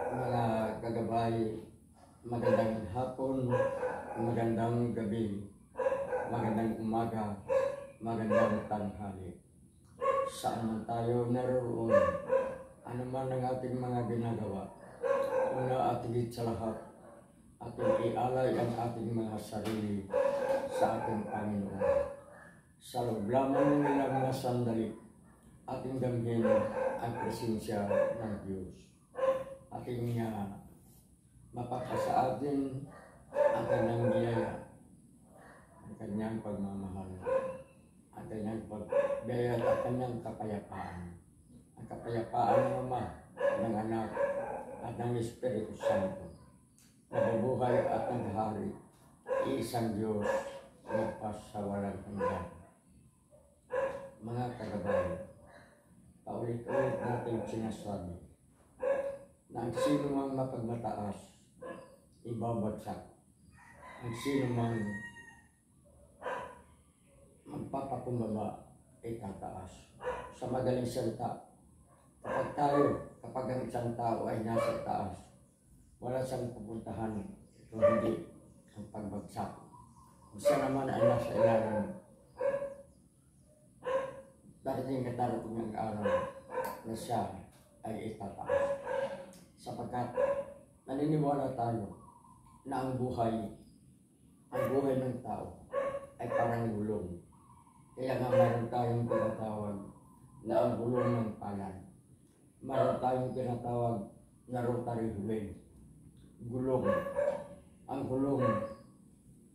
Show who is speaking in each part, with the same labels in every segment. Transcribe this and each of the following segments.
Speaker 1: Mga kagabay, magandang hapon, magandang gabi, magandang umaga, magandang tanghali. Saan man tayo naroon, ano man ang ating mga ginagawa, una at higit sa lahat, ating ialay ang ating mga sarili sa ating Panginoon. Sa loob lamang ng ilang mga sandali, ating damhin ang presensya ng Diyos. Ating mapapasa atin ang kanyang biyaya, ang kanyang pagmamahal, ang kanyang pagbiyaya at kanyang kapayapaan. Ang kapayapaan ng Ama, ng Anak, at ng Espiritu Santo. Nabubuhay at naghari, iisang Diyos, magpasawalang hanggan. Mga kagabay, paulit-ulit natin sinasabi na ang sino mang mapagmataas, ibabagsak. Ang sino mang magpapakumbaba, itataas. Sa madaling salita, kapag ang isang tao ay nasa taas, wala siyang pupuntahan kung hindi ang pagbagsak. Kung siya naman ay nasa ilalim, darating at darating ang araw na siya ay itataas. Sapagkat naniniwala tayo na ang buhay ng tao ay parang gulong. Kaya nga mayroon tayong tinatawag na ang gulong ng palad. Mayroon tayong tinatawag na rotary wheel. Gulong. Ang gulong,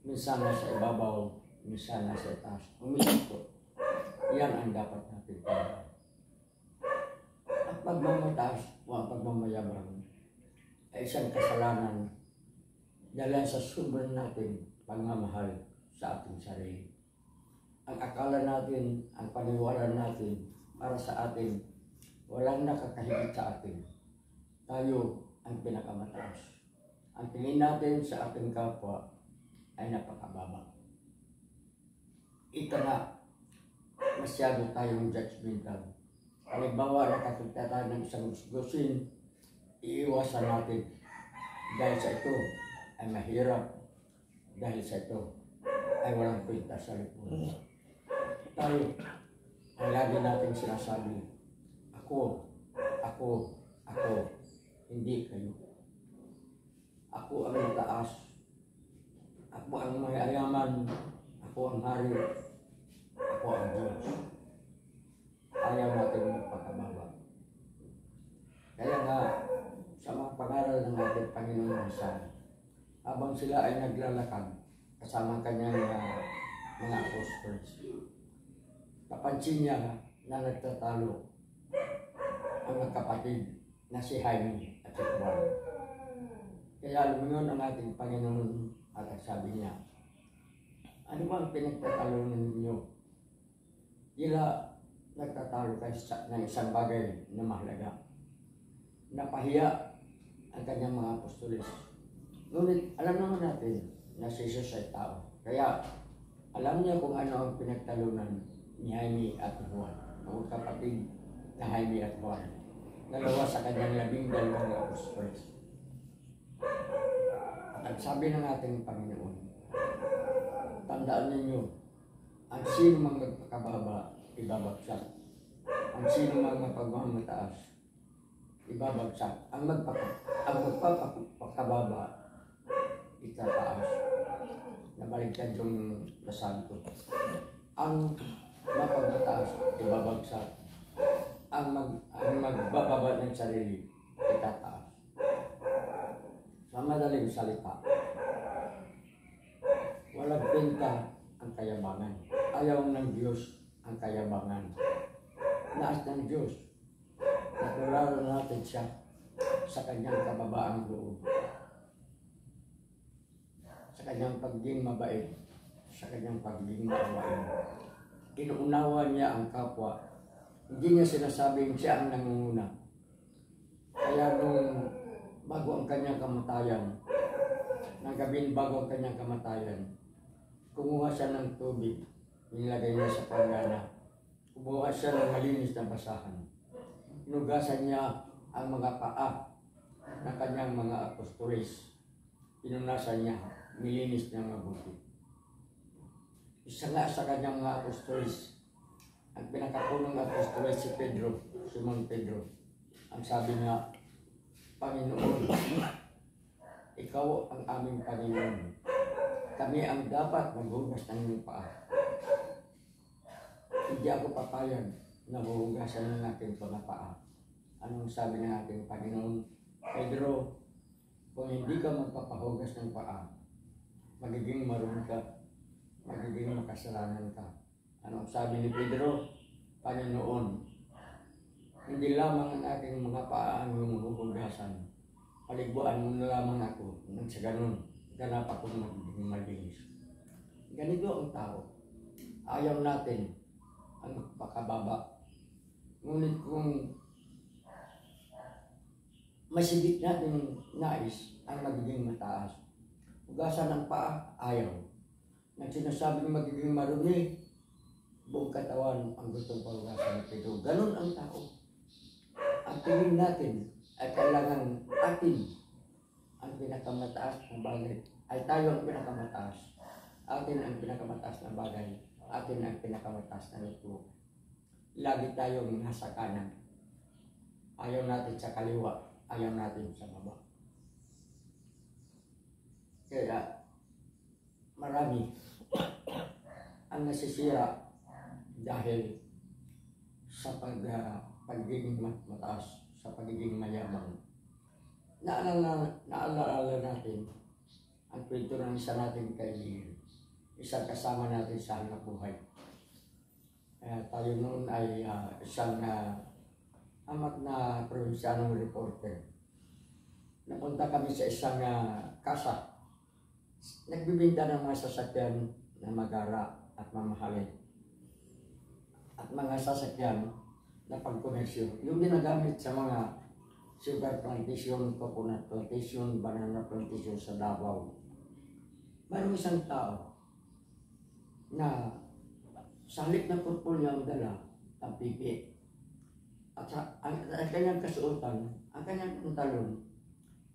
Speaker 1: minsan nasa ibabaw, minsan nasa taas. Umiikot. Yan ang dapat natin tawag. At pagmamataas o ang pagmamayabang ay isang kasalanan dahil sa sobrang natin pagmamahal sa ating sarili. Ang akala natin, ang paniwala natin para sa atin, walang nakakahigit sa atin. Tayo ang pinakamataas. Ang tingin natin sa ating kapwa ay napakababa. Ito na, masyado tayong judgmental. Halimbawa, nakakita tayo ng isang gusin, iiwasan natin. Dahil sa ito ay mahirap. Dahil sa ito ay walang kwenta sa lipunan. Tayo, ang lagi natin sinasabi, ako, hindi kayo. Ako ang mataas. Ako ang mayayaman. Ako ang hari. Ako ang Diyos. Ayaw natin magpakababa. Kaya nga, sa mga pangaral ng ating Panginoon Isa, habang sila ay naglalakad kasama kanyang mga apostles, napansin niya na nagtatalo ang magkapatid na si Jaime at si Juan. Kaya lumingon ang ating Panginoon at sabi niya, ano ba ang pinagtatalunan ninyo? Tila nagtatalo kayo ng isang bagay na mahalaga. Napahiya ang kanyang mga apostoles. Ngunit alam naman natin na si Jesus ay tao. Kaya alam niya kung ano ang pinagtalunan ni Jaime at Juan. Ang kapatid na Jaime at Juan. Dalawa sa kanyang 12 apostoles. At sabi ng ating Panginoon, tandaan ninyo, ang sino mang magpakababa, ibabagsak. Ang sino mang mapagmamataas, ibabagsak. Ang magpapakababa, itataas. Nabaligtad yung nasabi ko. Ang mapagmataas, ibabagsak. Ang magbababa ng sarili, itataas. Sa madaling salita, walang benta ang kayabangan. Ayaw ng Diyos ang kayabangan. Naas ng Diyos. Natularo natin siya sa kanyang kababaang loob. Sa kanyang pagiging mabait. Sa kanyang pagiging maawain. Inuunawa niya ang kapwa. Hindi niya sinasabing siya ang nangunguna. Kaya nung bago ang kanyang kamatayan, ng gabi bago ang kanyang kamatayan, kumuha siya ng tubig, nilagay niya sa panggana. Kumuha siya ng malinis na basahan. Inugasan niya ang mga paa na kanyang mga apostoles. Pinunasan niya, nilinis niya mabuti. Isa nga sa kanyang mga apostoles, ang pinakapunong apostoles si Pedro, Simon Pedro. Ang sabi niya, Panginoon, ikaw ang aming Panginoon. Kami ang dapat maghugas ng iyong paa. Hindi ako papayag na huhugasan ng aking mga paa. Anong sabi ng ating Panginoon? Pedro, kung hindi ka magpapahugas ng paa, magiging marunong ka, magiging makasalanan ka. Anong sabi ni Pedro? Panginoon, hindi lamang ang aking mga paa ang iyong huhugasan. Paliguan mo na lamang ako nang sa ganun, ganap akong magiging malinis. Ganito ang tao. Ayaw natin ang magpakababa. Ngunit kung masigit natin nais ang magiging mataas, hugasan ng paa, ayaw. Nang sinasabing magiging marumi, buong katawan ang gustong paghugasan ng Pedro. Ganun ang tao. Ang tingin natin ay kailangan atin ang pinakamataas na bagay. Ay tayo ang pinakamataas. Atin ang pinakamataas na bagay. Atin ang pinakamataas na luto. Lagi tayong nasa kanan. Ayaw natin sa kaliwa. Ayaw natin sa baba. Kaya marami ang nasisira dahil sa pagiging mataas, sa pagiging mayabang. Naalala natin ang kwento ng isa nating kaibigan, isang kasama natin sa hanap buhay. Tayo noon ay isang amat na probinsyanong reporter. Napunta kami sa isang kasa. Nagbibinta ng mga sasakyan na magara at mamahalin. At mga sasakyan na pagkomersyo. Yung ginagamit sa mga sugar plantation, coconut plantation, banana plantation sa Davao. Mayroong isang tao na sa halip ng portfolio ang dala, ang pipi. At ang kanyang kasuotan, ang kanyang pantalon,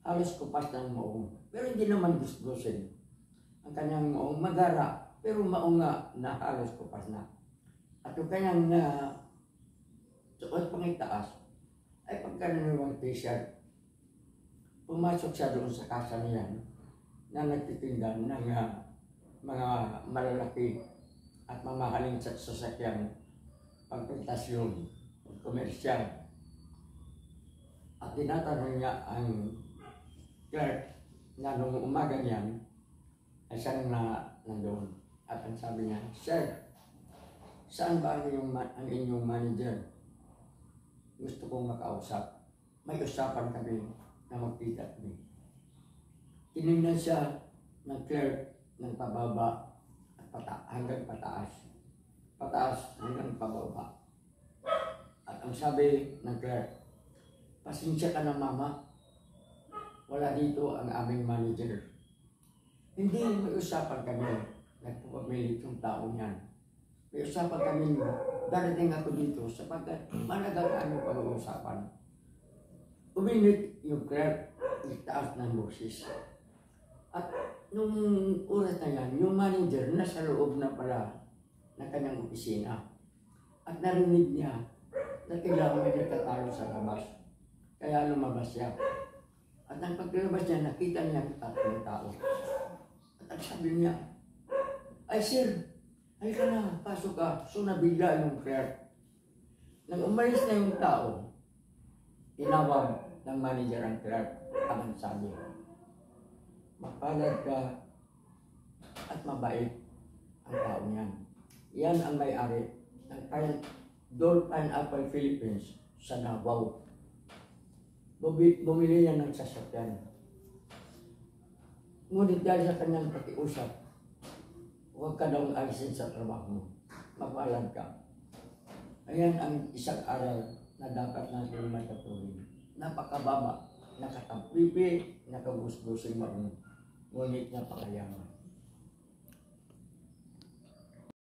Speaker 1: halos kupas ng maong. Pero hindi naman gusgusin. Ang kanyang maong magara, pero maong nga na halos kupas na. At yung kanyang suot pang itaas, ay pagkaniwang t-shirt, pumasok siya doon sa kasa niyan na nagtitinda ng mga malalaki at mamahaling sasakyan, pagpintasyon, komersyal. At tinatanong niya ang clerk na nung umaga niyan ay siyang nandoon. At ang sabi niya, Sir, saan ba ang inyong manager? Gusto kong makausap. May usapan kami na magkita kami. Tinignan siya ng clerk ng pababa at hanggang pataas. Pataas hanggang pababa. At ang sabi ng clerk, pasensya ka na mama, wala dito ang aming manager. Hindi, may usapan kami. Nagpapamilit yung tao niyan. May usapan kami, darating ako dito sapagkat managal kami pag-uusapan. Uminit yung clerk, itaas ng boses. At nung oras na yan, yung manager nasa loob na pala ng kanyang opisina. At narinig niya na kailangan may nagtatalo sa labas. Kaya lumabas siya. At ang paglabas niya, nakita niya ang tatlong tao. At ang sabi niya, ay sir, halika na, pasok ka. So nabigla yung clerk. Nang umalis na yung tao, tinawag ng manager ang clerk. At ang sabi, mapalad ka at mabait ang tao niyan. Yan ang may-ari ng Dole Pineapple Philippines sa Davao. Bumili yan ng sasakyan. Ngunit dahil sa kanyang pakiusap, huwag ka daw alisin sa trabaho mo. Mapalad ka. Ayan ang isang aral na dapat natin matutunan. Napakababa, nakatampipi, nakagusgusin mo. Ngunit napakayaman.